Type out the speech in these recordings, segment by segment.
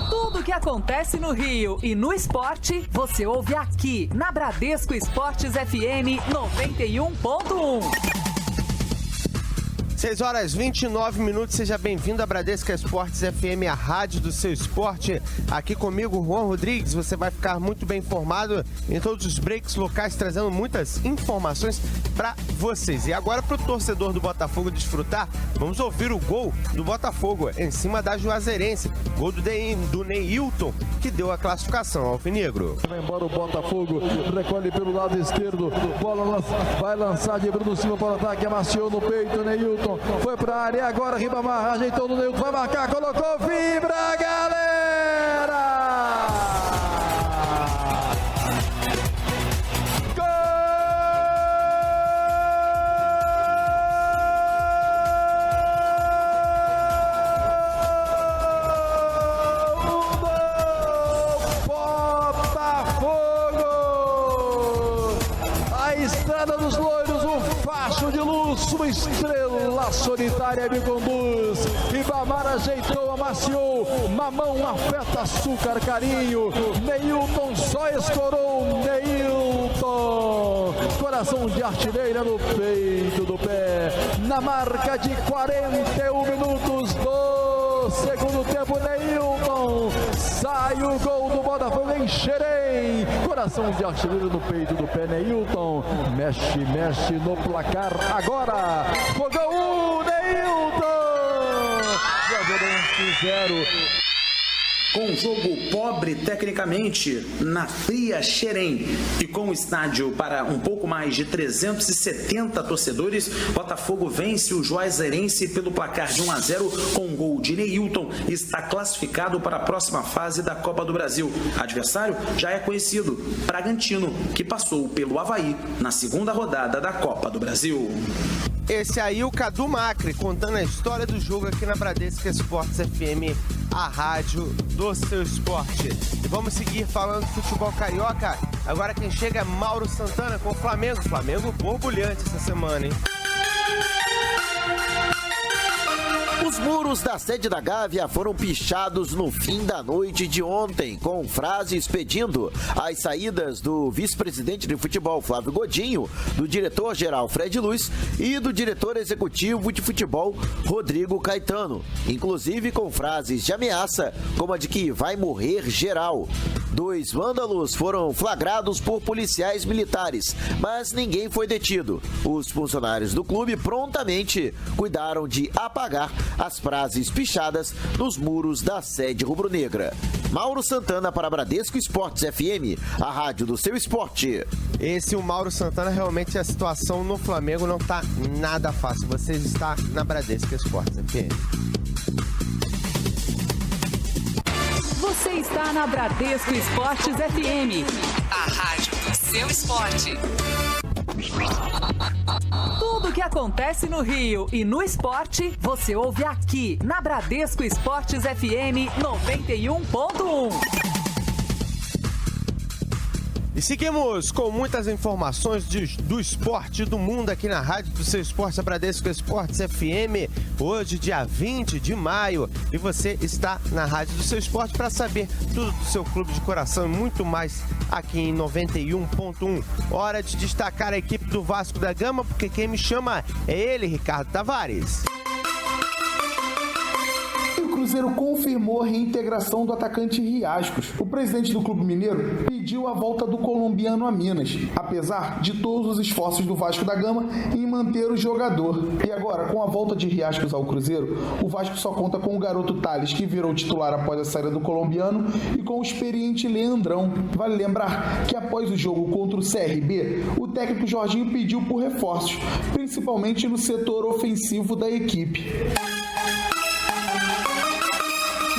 Tudo que acontece no Rio e no esporte, você ouve aqui na Bradesco Esportes FM 91.1. 6h29, seja bem-vindo à Bradesco Esportes FM, a rádio do seu esporte. Aqui comigo, Juan Rodrigues, você vai ficar muito bem informado em todos os breaks locais, trazendo muitas informações para vocês. E agora, para o torcedor do Botafogo desfrutar, vamos ouvir o gol do Botafogo em cima da Juazeirense. Gol do Neilton, que deu a classificação ao alvinegro. Vai embora o Botafogo, recolhe pelo lado esquerdo, bola vai lançar de Bruno Silva para o ataque, amaciou no peito, Neilton. Foi pra área, agora Ribamar ajeitou no Neilton, vai marcar, colocou, vibra, galera! Gol do Botafogo! A estrada dos loiros, um facho de luz, uma estrela solitária me conduz. Ribamar ajeitou, amaciou. Mamão afeta açúcar, carinho. Neilton só escorou. Neilton, coração de artilheira no peito do pé. Na marca de 41 minutos do segundo tempo, Neilton. Sai o gol do Botafogo em Xerém. Coração de artilheira no peito do pé, Neilton. Mexe no placar agora. Fogão 1, Neilton. Juazeirense 0. Com um jogo pobre tecnicamente na fria Xerém e com o estádio para um pouco mais de 370 torcedores, Botafogo vence o Juazeirense pelo placar de 1-0 com um gol de Neilton e está classificado para a próxima fase da Copa do Brasil. Adversário já é conhecido, Bragantino, que passou pelo Avaí na segunda rodada da Copa do Brasil. Esse aí, o Cadu Macri, contando a história do jogo aqui na Bradesco Esportes FM, a rádio do seu esporte. E vamos seguir falando de futebol carioca. Agora quem chega é Mauro Santana com o Flamengo. Flamengo borbulhante essa semana, hein? Os muros da sede da Gávea foram pichados no fim da noite de ontem, com frases pedindo as saídas do vice-presidente de futebol, Flávio Godinho, do diretor-geral, Fred Luz, e do diretor executivo de futebol, Rodrigo Caetano, inclusive com frases de ameaça, como a de que vai morrer geral. 2 vândalos foram flagrados por policiais militares, mas ninguém foi detido. Os funcionários do clube prontamente cuidaram de apagar as frases pichadas nos muros da sede rubro-negra. Mauro Santana para Bradesco Esportes FM, a rádio do seu esporte. Esse, o Mauro Santana, realmente a situação no Flamengo não tá nada fácil. Você está na Bradesco Esportes FM. Você está na Bradesco Esportes FM, a rádio do seu esporte. Tudo que acontece no Rio e no esporte, você ouve aqui na Bradesco Esportes FM 91.1. E seguimos com muitas informações do esporte do mundo aqui na rádio do seu esporte, a Bradesco Esportes FM, hoje, dia 20 de maio. E você está na rádio do seu esporte para saber tudo do seu clube de coração e muito mais aqui em 91.1. Hora de destacar a equipe do Vasco da Gama, porque quem me chama é ele, Ricardo Tavares. O Cruzeiro confirmou a reintegração do atacante Riascos. O presidente do Clube Mineiro pediu a volta do colombiano a Minas, apesar de todos os esforços do Vasco da Gama em manter o jogador. E agora, com a volta de Riascos ao Cruzeiro, o Vasco só conta com o garoto Thales, que virou titular após a saída do colombiano, e com o experiente Leandrão. Vale lembrar que após o jogo contra o CRB, o técnico Jorginho pediu por reforços, principalmente no setor ofensivo da equipe.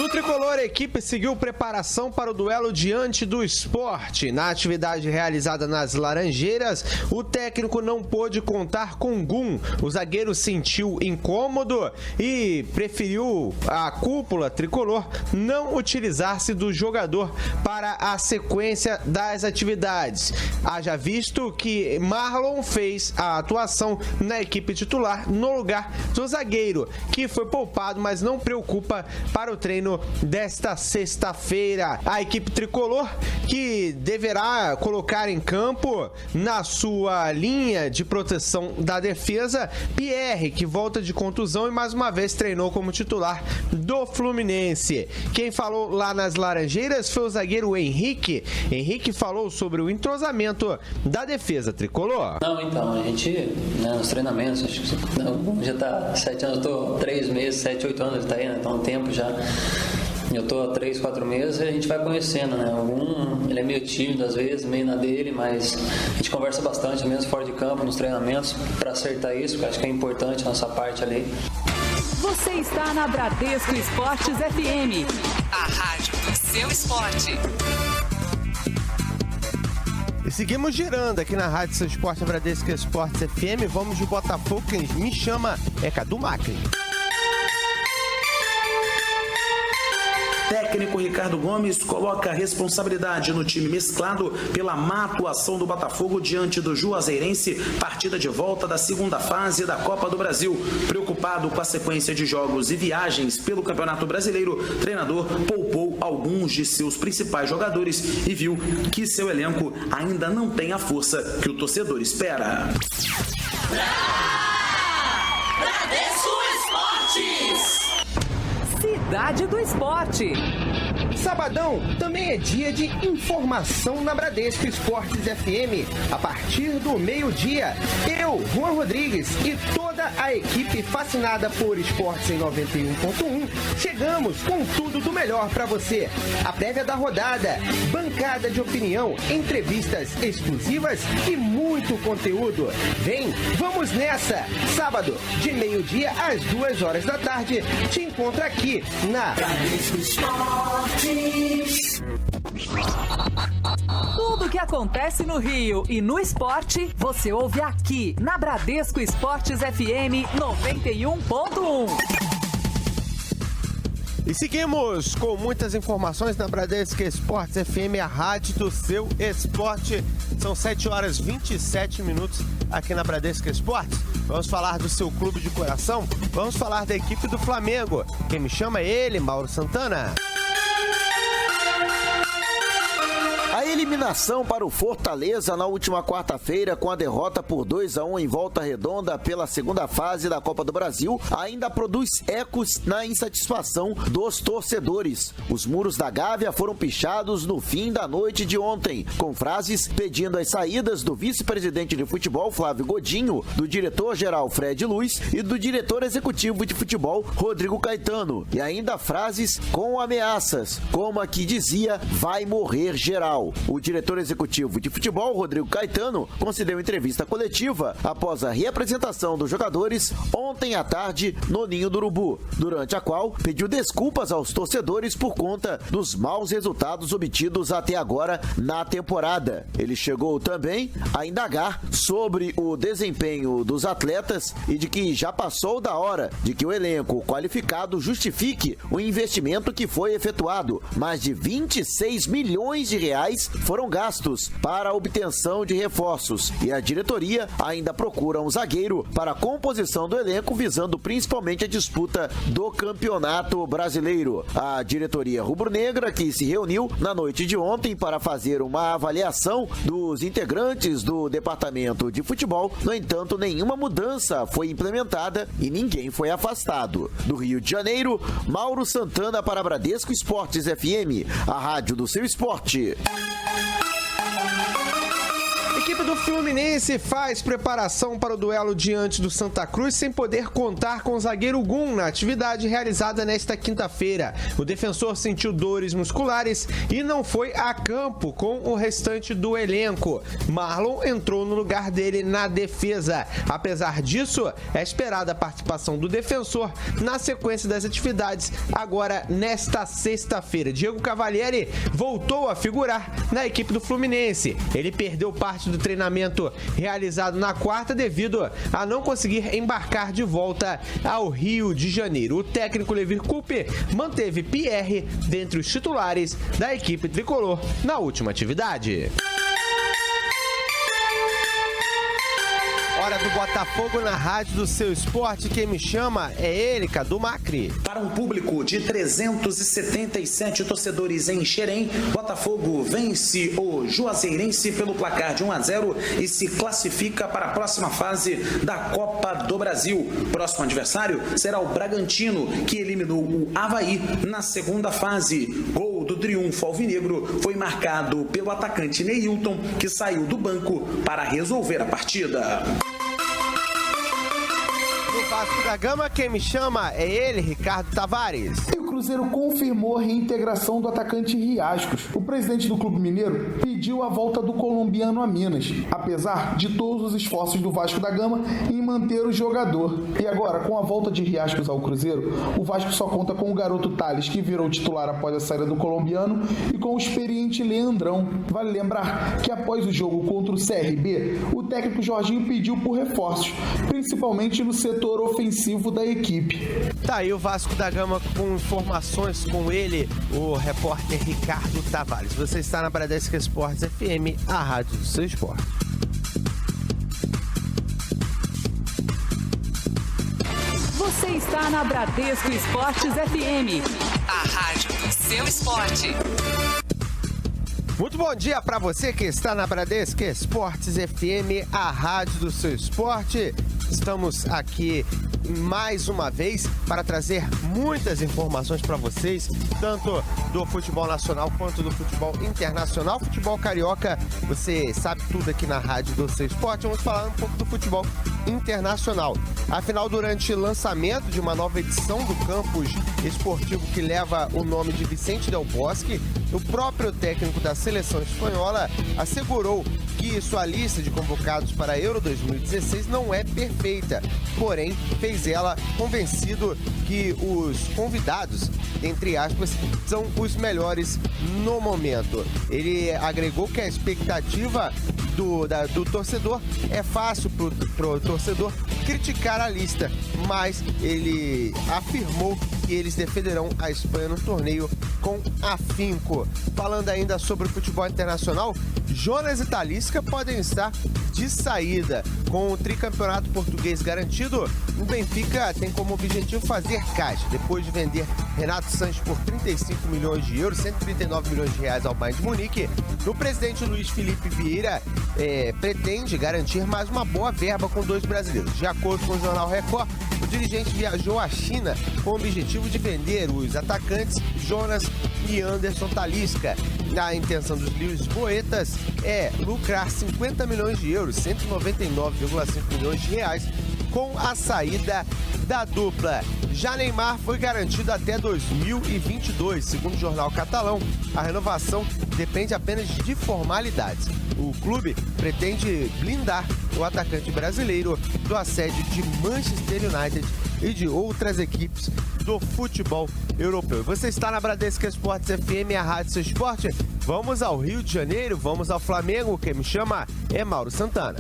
No tricolor, a equipe seguiu preparação para o duelo diante do Sport. Na atividade realizada nas Laranjeiras, o técnico não pôde contar com Gum. O zagueiro sentiu incômodo e preferiu a cúpula tricolor não utilizar-se do jogador para a sequência das atividades. Haja visto que Marlon fez a atuação na equipe titular no lugar do zagueiro, que foi poupado, mas não preocupa para o treino desta sexta-feira. A equipe tricolor, que deverá colocar em campo na sua linha de proteção da defesa Pierre, que volta de contusão e mais uma vez treinou como titular do Fluminense. Quem falou lá nas Laranjeiras foi o zagueiro Henrique. Henrique falou sobre o entrosamento da defesa tricolor. Não, então, a gente, nos treinamentos, acho que já tá 7 anos, eu tô 3 meses, 7, 8 anos, ele tá aí, né? Tá um tempo já. Eu tô há 3, 4 meses e a gente vai conhecendo, né? Ele é meio tímido às vezes, meio na dele, mas a gente conversa bastante, mesmo fora de campo, nos treinamentos, para acertar isso, que eu acho que é importante a nossa parte ali. Você está na Bradesco Esportes FM, a rádio do seu esporte. E seguimos girando aqui na Rádio Seu Esporte, Bradesco Esportes FM. Vamos de Botafogo, quem me chama é Cadu Macri. Técnico Ricardo Gomes coloca a responsabilidade no time mesclado pela má atuação do Botafogo diante do Juazeirense, partida de volta da segunda fase da Copa do Brasil. Preocupado com a sequência de jogos e viagens pelo Campeonato Brasileiro, o treinador poupou alguns de seus principais jogadores e viu que seu elenco ainda não tem a força que o torcedor espera. Bradesco Esportes. Cidade do Esporte. Sabadão também é dia de informação na Bradesco Esportes FM. A partir do meio-dia, eu, Juan Rodrigues e toda a equipe fascinada por esportes em 91.1, chegamos com tudo do melhor para você. A prévia da rodada, bancada de opinião, entrevistas exclusivas e muito conteúdo. Vem, vamos nessa! Sábado, de meio-dia às 2 horas da tarde, te encontro aqui na Bradesco Esportes. Tudo que acontece no Rio e no esporte, você ouve aqui na Bradesco Esportes FM 91.1. E seguimos com muitas informações na Bradesco Esportes FM, a rádio do seu esporte. São 7 horas e 27 minutos aqui na Bradesco Esportes. Vamos falar do seu clube de coração, vamos falar da equipe do Flamengo. Quem me chama é ele, Mauro Santana. A eliminação para o Fortaleza na última quarta-feira, com a derrota por 2-1 em Volta Redonda pela segunda fase da Copa do Brasil, ainda produz ecos na insatisfação dos torcedores. Os muros da Gávea foram pichados no fim da noite de ontem, com frases pedindo as saídas do vice-presidente de futebol, Flávio Godinho, do diretor-geral Fred Luiz e do diretor executivo de futebol, Rodrigo Caetano. E ainda frases com ameaças, como a que dizia, vai morrer geral. O diretor executivo de futebol, Rodrigo Caetano, concedeu entrevista coletiva após a reapresentação dos jogadores ontem à tarde no Ninho do Urubu, durante a qual pediu desculpas aos torcedores por conta dos maus resultados obtidos até agora na temporada. Ele chegou também a indagar sobre o desempenho dos atletas e de que já passou da hora de que o elenco qualificado justifique o investimento que foi efetuado. Mais de 26 milhões de reais foram gastos para a obtenção de reforços e a diretoria ainda procura um zagueiro para a composição do elenco, visando principalmente a disputa do Campeonato Brasileiro. A diretoria rubro-negra, que se reuniu na noite de ontem para fazer uma avaliação dos integrantes do departamento de futebol, no entanto, nenhuma mudança foi implementada e ninguém foi afastado. Do Rio de Janeiro, Mauro Santana para Bradesco Esportes FM, a rádio do seu esporte. equipe do Fluminense faz preparação para o duelo diante do Santa Cruz sem poder contar com o zagueiro Gum na atividade realizada nesta quinta-feira. O defensor sentiu dores musculares e não foi a campo com o restante do elenco. Marlon entrou no lugar dele na defesa. Apesar disso, é esperada a participação do defensor na sequência das atividades agora nesta sexta-feira. Diego Cavalieri voltou a figurar na equipe do Fluminense. Ele perdeu parte do treinamento realizado na quarta devido a não conseguir embarcar de volta ao Rio de Janeiro. O técnico Levir Coupe manteve Pierre dentre os titulares da equipe tricolor na última atividade. Hora do Botafogo na rádio do seu esporte. Quem me chama é ele, Cadu Macri. Para um público de 377 torcedores em Xerém, Botafogo vence o Juazeirense pelo placar de 1-0 e se classifica para a próxima fase da Copa do Brasil. Próximo adversário será o Bragantino, que eliminou o Avaí na segunda fase. Gol do triunfo alvinegro foi marcado pelo atacante Neilton, que saiu do banco para resolver a partida. No Vasco da Gama, quem me chama é ele, Ricardo Tavares. E o Cruzeiro confirmou a reintegração do atacante Riascos. O presidente do Clube Mineiro pediu a volta do colombiano a Minas, apesar de todos os esforços do Vasco da Gama em manter o jogador. E agora, com a volta de Riascos ao Cruzeiro, o Vasco só conta com o garoto Thales, que virou titular após a saída do colombiano, e com o experiente Leandrão. Vale lembrar que após o jogo contra o CRB, o técnico Jorginho pediu por reforços, principalmente no setor ofensivo da equipe. Tá aí o Vasco da Gama com informações com ele, o repórter Ricardo Tavares. Você está na Bradesco Esportes FM, a rádio do seu esporte. Você está na Bradesco Esportes FM, a rádio do seu esporte. Muito bom dia para você que está na Bradesco Esportes FM, a rádio do seu esporte. Estamos aqui mais uma vez para trazer muitas informações para vocês, tanto do futebol nacional quanto do futebol internacional. Futebol carioca, você sabe tudo aqui na rádio do seu esporte. Vamos falar um pouco do futebol internacional. Afinal, durante o lançamento de uma nova edição do campus esportivo que leva o nome de Vicente Del Bosque, o próprio técnico da seleção espanhola assegurou que sua lista de convocados para a Euro 2016 não é perfeita, porém fez ela convencido que os convidados, entre aspas, são os melhores no momento. Ele agregou que a expectativa do torcedor é fácil pro torcedor criticar a lista, mas ele afirmou que eles defenderão a Espanha no torneio com afinco. Falando ainda sobre o futebol internacional, Jonas e Talisca podem estar de saída. Com o tricampeonato português garantido, o Benfica tem como objetivo fazer caixa. Depois de vender Renato Sanches por 35 milhões de euros, 139 milhões de reais ao Bayern de Munique, o presidente Luiz Felipe Vieira pretende garantir mais uma boa verba com dois brasileiros. De acordo com o jornal Record, o dirigente viajou à China com o objetivo de vender os atacantes Jonas e Anderson Talisca. A intenção dos lisboetas é lucrar 50 milhões de euros, 199,5 milhões de reais, com a saída da dupla. Já Neymar foi garantido até 2022, segundo o jornal catalão. A renovação depende apenas de formalidades. O clube pretende blindar o atacante brasileiro do assédio de Manchester United e de outras equipes do futebol europeu. Você está na Bradesco Esportes FM, a rádio do seu esporte. Vamos ao Rio de Janeiro, vamos ao Flamengo. Quem me chama é Mauro Santana.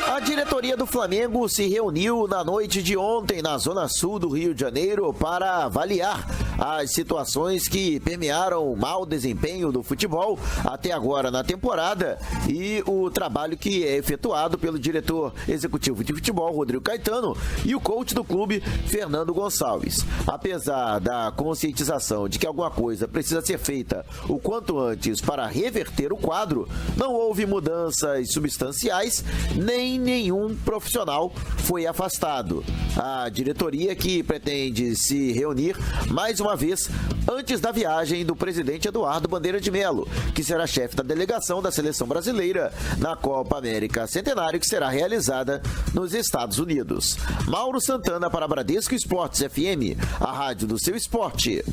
A diretoria do Flamengo se reuniu na noite de ontem na zona sul do Rio de Janeiro para avaliar as situações que permearam o mau desempenho do futebol até agora na temporada e o trabalho que é efetuado pelo diretor executivo de futebol, Rodrigo Caetano, e o coach do clube, Fernando Gonçalves. Apesar da conscientização de que alguma coisa precisa ser feita o quanto antes para reverter o quadro, não houve mudanças substanciais nem nenhum profissional foi afastado. A diretoria, que pretende se reunir mais uma vez antes da viagem do presidente Eduardo Bandeira de Melo, que será chefe da delegação da seleção brasileira na Copa América Centenário, que será realizada nos Estados Unidos. Mauro Santana para Bradesco Esportes FM, a rádio do seu esporte.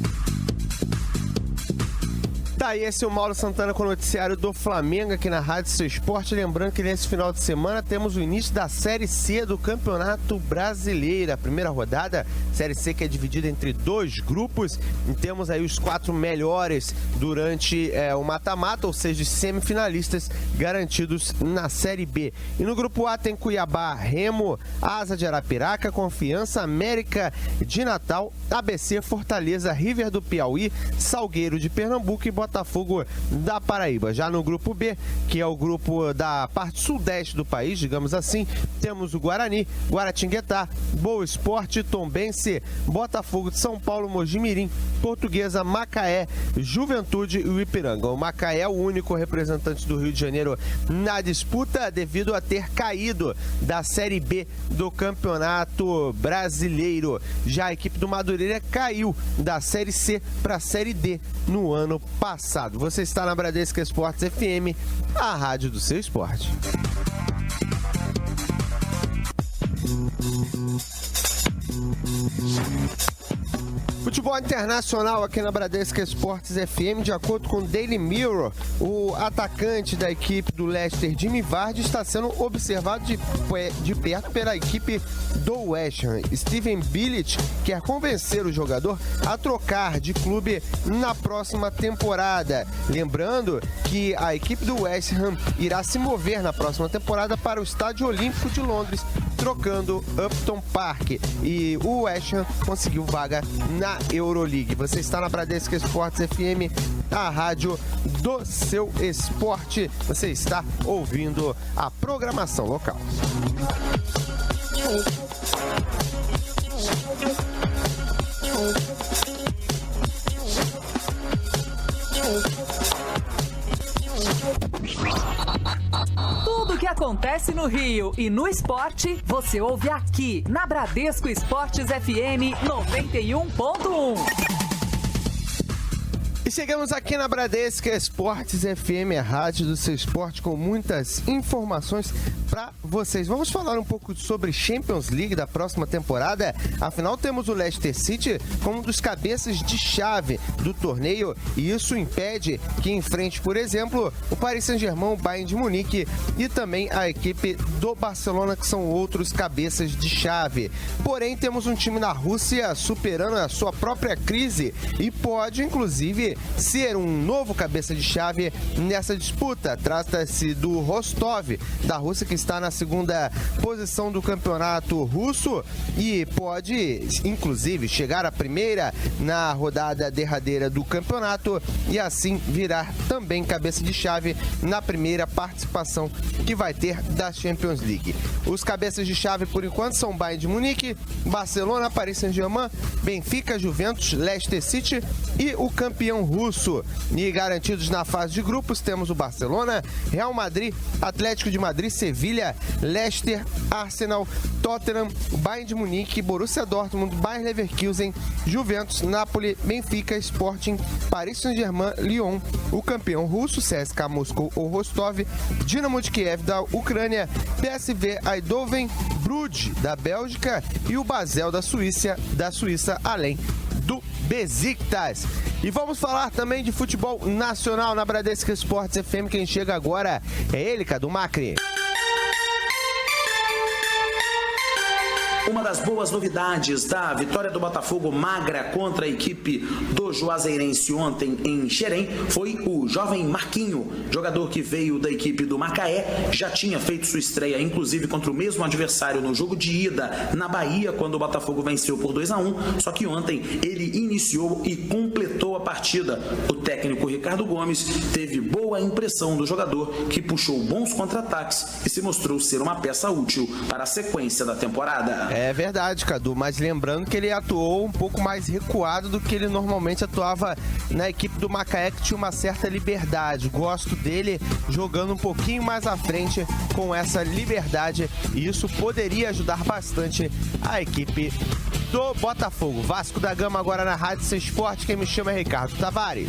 Tá aí, esse é o Mauro Santana com o noticiário do Flamengo aqui na Rádio Seu Esporte. Lembrando que nesse final de semana temos o início da Série C do Campeonato Brasileiro. A primeira rodada, Série C, que é dividida entre 2 grupos. E temos aí os 4 melhores durante o mata-mata, ou seja, os semifinalistas garantidos na Série B. E no grupo A tem Cuiabá, Remo, Asa de Arapiraca, Confiança, América de Natal, ABC, Fortaleza, River do Piauí, Salgueiro de Pernambuco e Botafogo da Paraíba. Já no grupo B, que é o grupo da parte sudeste do país, digamos assim, temos o Guarani, Guaratinguetá, Boa Esporte, Tombense, Botafogo de São Paulo, Mojimirim, Portuguesa, Macaé, Juventude e o Ipiranga. O Macaé é o único representante do Rio de Janeiro na disputa devido a ter caído da Série B do Campeonato Brasileiro. Já a equipe do Madureira caiu da Série C para a Série D no ano passado. Você está na Bradesco Esportes FM, a rádio do seu esporte. Futebol internacional aqui na Bradesco Esportes FM. De acordo com o Daily Mirror, o atacante da equipe do Leicester, Jimmy Vardy, está sendo observado de perto pela equipe do West Ham. Steven Bilic quer convencer o jogador a trocar de clube na próxima temporada. Lembrando que a equipe do West Ham irá se mover na próxima temporada para o Estádio Olímpico de Londres, trocando Upton Park. E o West Ham conseguiu vaga na Euroleague. Você está na Bradesco Esportes FM, a rádio do seu esporte. Você está ouvindo a programação local. Tudo o que acontece no Rio e no esporte, você ouve aqui na Bradesco Esportes FM 91.1. E chegamos aqui na Bradesco Esportes FM, a rádio do seu esporte, com muitas informações para vocês. Vamos falar um pouco sobre Champions League da próxima temporada. Afinal, temos o Leicester City como um dos cabeças de chave do torneio, e isso impede que enfrente, por exemplo, o Paris Saint-Germain, o Bayern de Munique e também a equipe do Barcelona, que são outros cabeças de chave. Porém, temos um time na Rússia superando a sua própria crise e pode, inclusive, ser um novo cabeça de chave nessa disputa. Trata-se do Rostov, da Rússia, que está na segunda posição do campeonato russo e pode, inclusive, chegar à primeira na rodada derradeira do campeonato e assim virar também cabeça de chave na primeira participação que vai ter da Champions League. Os cabeças de chave, por enquanto, são Bayern de Munique, Barcelona, Paris Saint-Germain, Benfica, Juventus, Leicester City e o campeão russo. E garantidos na fase de grupos temos o Barcelona, Real Madrid, Atlético de Madrid, Sevilha, Leicester, Arsenal, Tottenham, Bayern de Munique, Borussia Dortmund, Bayer Leverkusen, Juventus, Napoli, Benfica, Sporting, Paris Saint-Germain, Lyon, o campeão russo, CSKA Moscou ou Rostov, Dinamo de Kiev da Ucrânia, PSV Eindhoven, Bruges da Bélgica e o Basel da Suíça, além do Besiktas. E vamos falar também de futebol nacional na Bradesco Esportes FM. Quem chega agora é ele, Cadu Macri. Uma das boas novidades da vitória do Botafogo magra contra a equipe do Juazeirense ontem em Xerém foi o jovem Marquinho, jogador que veio da equipe do Macaé, já tinha feito sua estreia inclusive contra o mesmo adversário no jogo de ida na Bahia, quando o Botafogo venceu por 2-1, só que ontem ele iniciou e completou a partida. O técnico Ricardo Gomes teve boa impressão do jogador, que puxou bons contra-ataques e se mostrou ser uma peça útil para a sequência da temporada. É verdade, Cadu, mas lembrando que ele atuou um pouco mais recuado do que ele normalmente atuava na equipe do Macaé, que tinha uma certa liberdade. Gosto dele jogando um pouquinho mais à frente com essa liberdade, e isso poderia ajudar bastante a equipe do Botafogo. Vasco da Gama agora na Rádio Seu Esporte. Quem me chama é Ricardo Tavares.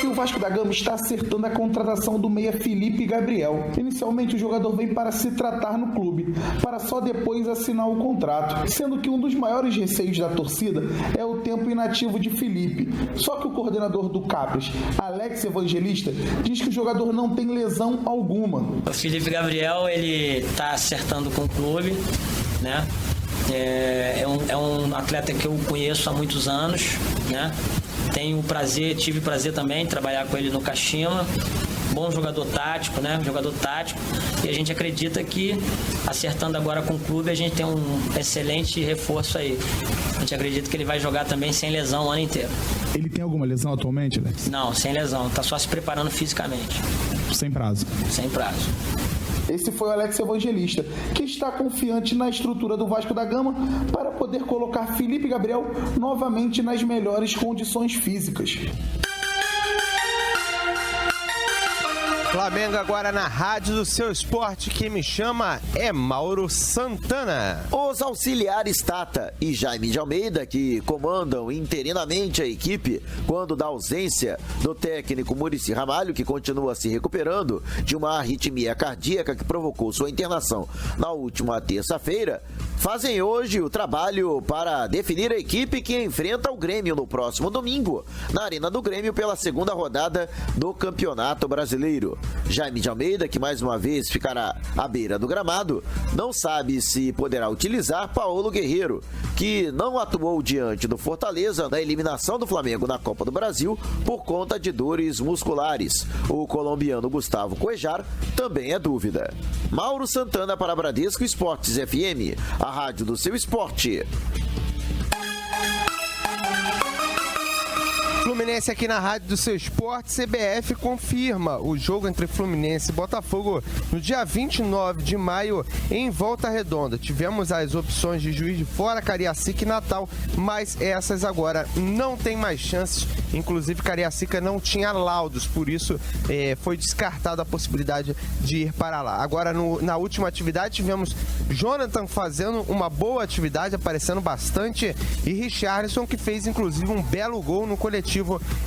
E o Vasco da Gama está acertando a contratação do meia Felipe Gabriel. Inicialmente o jogador vem para se tratar no clube, para só depois assinar o contrato, sendo que um dos maiores receios da torcida é o tempo inativo de Felipe. Só que o coordenador do Capres, Alex Evangelista, diz que o jogador não tem lesão alguma. O Felipe Gabriel, ele está acertando com o clube, né? É um atleta que eu conheço há muitos anos, né? Tive prazer também de trabalhar com ele no Kashima. Bom jogador tático, né? Jogador tático. E a gente acredita que, acertando agora com o clube, a gente tem um excelente reforço aí. A gente acredita que ele vai jogar também sem lesão o ano inteiro. Ele tem alguma lesão atualmente, Alex? Não, sem lesão. Tá só se preparando fisicamente. Sem prazo? Sem prazo. Esse foi o Alex Evangelista, que está confiante na estrutura do Vasco da Gama para poder colocar Felipe Gabriel novamente nas melhores condições físicas. Flamengo agora na Rádio do Seu Esporte. Quem me chama é Mauro Santana. Os auxiliares Tata e Jaime de Almeida, que comandam interinamente a equipe quando da ausência do técnico Muricy Ramalho, que continua se recuperando de uma arritmia cardíaca que provocou sua internação na última terça-feira, fazem hoje o trabalho para definir a equipe que enfrenta o Grêmio no próximo domingo, na Arena do Grêmio, pela segunda rodada do Campeonato Brasileiro. Jaime de Almeida, que mais uma vez ficará à beira do gramado, não sabe se poderá utilizar Paulo Guerreiro, que não atuou diante do Fortaleza na eliminação do Flamengo na Copa do Brasil por conta de dores musculares. O colombiano Gustavo Cuejar também é dúvida. Mauro Santana para Bradesco Esportes FM, a rádio do seu esporte. Fluminense aqui na Rádio do Seu Esporte. CBF confirma o jogo entre Fluminense e Botafogo no dia 29 de maio em Volta Redonda. Tivemos as opções de Juiz de Fora, Cariacica e Natal, mas essas agora não tem mais chances. Inclusive, Cariacica não tinha laudos, por isso foi descartada a possibilidade de ir para lá. Agora, na última atividade, tivemos Jonathan fazendo uma boa atividade, aparecendo bastante, e Richarlison, que fez inclusive um belo gol no coletivo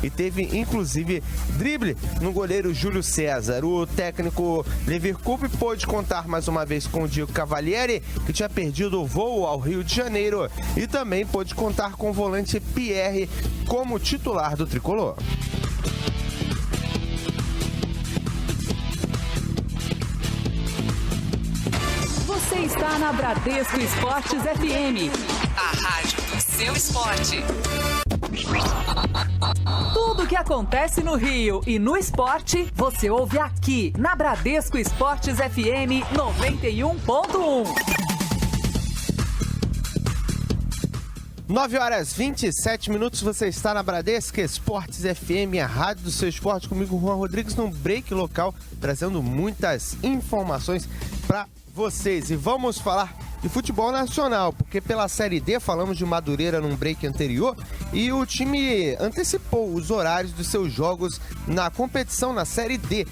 e teve inclusive drible no goleiro Júlio César. O técnico Levir Coupe pôde contar mais uma vez com o Diego Cavalieri, que tinha perdido o voo ao Rio de Janeiro, e também pôde contar com o volante Pierre como titular do tricolor. Você está na Bradesco Esportes FM, a rádio do seu esporte. Tudo o que acontece no Rio e no esporte, você ouve aqui na Bradesco Esportes FM 91.1. 9h27, você está na Bradesco Esportes FM, a rádio do seu esporte, comigo, Juan Rodrigues, num break local, trazendo muitas informações para vocês. E vamos falar de futebol nacional, porque pela Série D falamos de Madureira num break anterior e o time antecipou os horários dos seus jogos na competição na Série D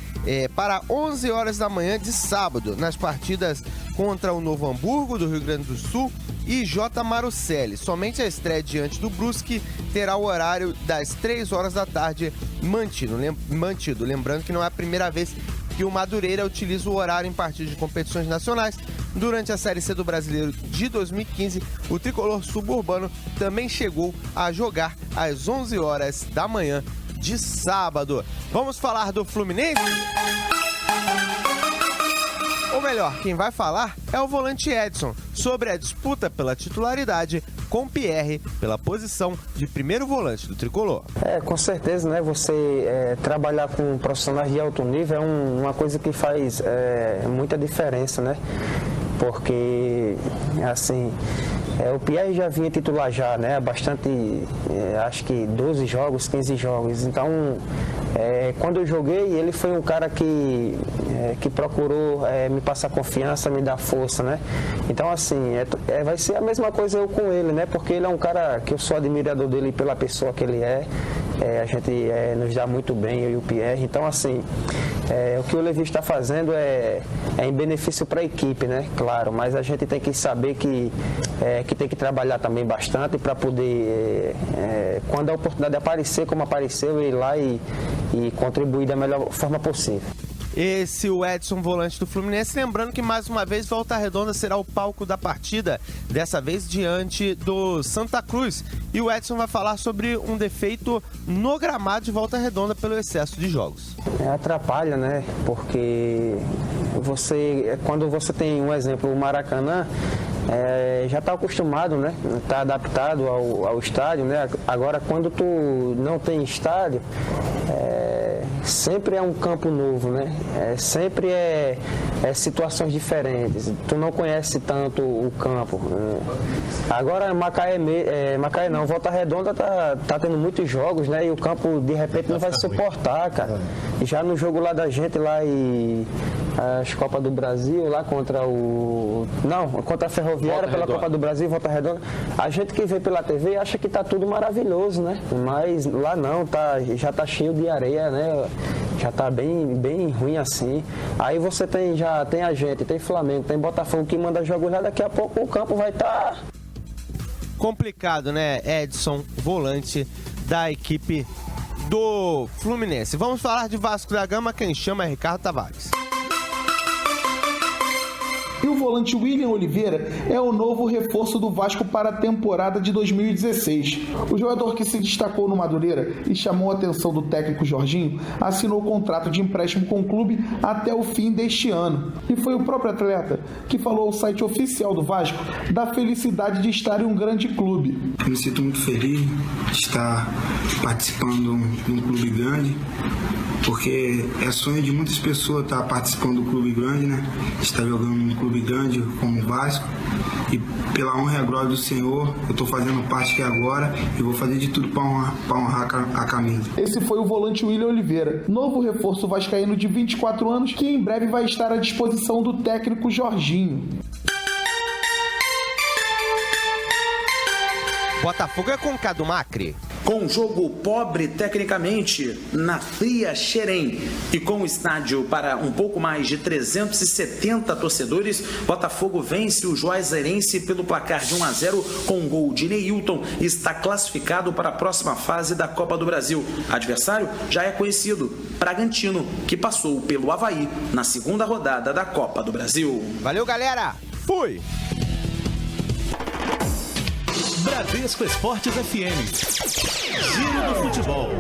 para 11 horas da manhã de sábado, nas partidas contra o Novo Hamburgo do Rio Grande do Sul e J. Marucelli. Somente a estreia diante do Brusque terá o horário das 3 horas da tarde mantido. Lembrando que não é a primeira vez que o Madureira utiliza o horário em partidas de competições nacionais. Durante a Série C do Brasileiro de 2015, o tricolor suburbano também chegou a jogar às 11 horas da manhã de sábado. Vamos falar do Fluminense? Ou melhor, quem vai falar é o volante Edson, sobre a disputa pela titularidade com Pierre pela posição de primeiro volante do tricolor. Com certeza, né? Você trabalhar com profissionais de alto nível é uma coisa que faz muita diferença, né? Porque, assim, O Pierre já vinha titular já, né? Bastante, acho que 12 jogos, 15 jogos. Então, quando eu joguei, ele foi um cara que procurou me passar confiança, me dar força, né? Então, assim, vai ser a mesma coisa eu com ele, né? Porque ele é um cara que eu sou admirador dele pela pessoa que ele é. A gente nos dá muito bem, eu e o Pierre. Então, assim, o que o Levi está fazendo é em benefício para a equipe, né? Claro, mas a gente tem que saber que tem que trabalhar também bastante para poder, quando a oportunidade aparecer, como apareceu, ir lá e contribuir da melhor forma possível. Esse o Edson, volante do Fluminense, lembrando que mais uma vez Volta Redonda será o palco da partida, dessa vez diante do Santa Cruz. E o Edson vai falar sobre um defeito no gramado de Volta Redonda pelo excesso de jogos. Atrapalha, né? Porque quando você tem um exemplo, o Maracanã, já está acostumado, né? Está adaptado ao estádio, né? Agora, quando tu não tem estádio, sempre é um campo novo, né? Sempre é situações diferentes. Tu não conhece tanto o campo. Agora, Macaé não, Volta Redonda tá tendo muitos jogos, né? E o campo, de repente, não vai suportar, cara. E já no jogo lá da gente, lá e as Copas do Brasil, lá contra a Ferroviária, pela Copa do Brasil, Volta Redonda, a gente que vê pela TV acha que tá tudo maravilhoso, né? Mas lá não, já tá cheio de areia, né? Já tá bem, bem ruim assim. Aí você tem a gente, tem Flamengo, tem Botafogo que manda jogos lá, daqui a pouco o campo vai estar... Complicado, né, Edson, volante da equipe do Fluminense. Vamos falar de Vasco da Gama, quem chama é Ricardo Tavares. E o volante William Oliveira é o novo reforço do Vasco para a temporada de 2016. O jogador que se destacou no Madureira e chamou a atenção do técnico Jorginho assinou o contrato de empréstimo com o clube até o fim deste ano. E foi o próprio atleta que falou ao site oficial do Vasco da felicidade de estar em um grande clube. Eu me sinto muito feliz de estar participando de um clube grande, porque é sonho de muitas pessoas estar participando do clube grande, né? Estar jogando num clube grande como o Vasco. E pela honra e a glória do Senhor, eu estou fazendo parte aqui agora e vou fazer de tudo para honrar a camisa. Esse foi o volante William Oliveira, novo reforço vascaíno de 24 anos, que em breve vai estar à disposição do técnico Jorginho. Botafogo é com Cadu Macri. Com jogo pobre tecnicamente na fria Xerém e com o estádio para um pouco mais de 370 torcedores, Botafogo vence o Juazeirense pelo placar de 1-0 com um gol de Neilton e está classificado para a próxima fase da Copa do Brasil. Adversário já é conhecido, Bragantino, que passou pelo Avaí na segunda rodada da Copa do Brasil. Valeu, galera! Fui! Bradesco Esportes FM. Giro do Futebol.